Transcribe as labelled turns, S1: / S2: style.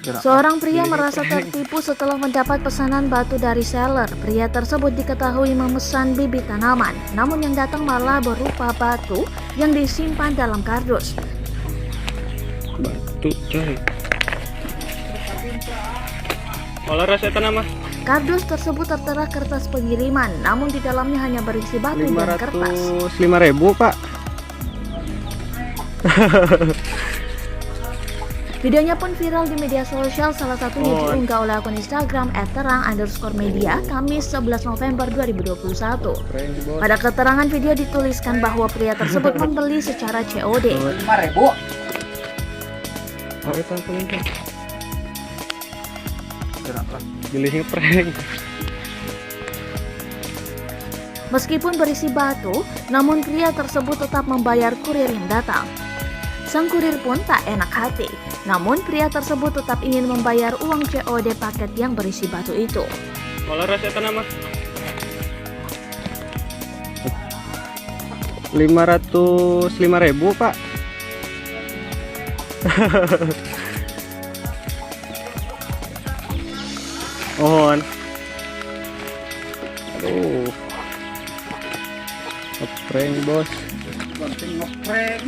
S1: Seorang pria merasa tertipu setelah mendapat pesanan batu dari seller. Pria tersebut diketahui memesan bibit tanaman, namun yang datang malah berupa batu yang disimpan dalam kardus.
S2: Batu coy. Olah rasa tanah mah.
S1: Kardus tersebut tertera kertas pengiriman, namun di dalamnya hanya berisi batu dan kertas.
S2: 505.000 Pak.
S1: Videonya pun viral di media sosial, salah satunya diunggah oleh akun Instagram @terang_media Kamis 11 November 2021. Pada keterangan video dituliskan bahwa pria tersebut membeli secara COD.
S3: 5.000.
S2: Pilihnya prank.
S1: Meskipun berisi batu, namun pria tersebut tetap membayar kurir yang datang. Sang kurir pun tak enak hati, namun pria tersebut tetap ingin membayar uang COD paket yang berisi batu itu.
S2: Olah rasa tanah mah. 505.000 Pak. Mohon. Aduh. Ngeprank bos.
S3: Ngeprank.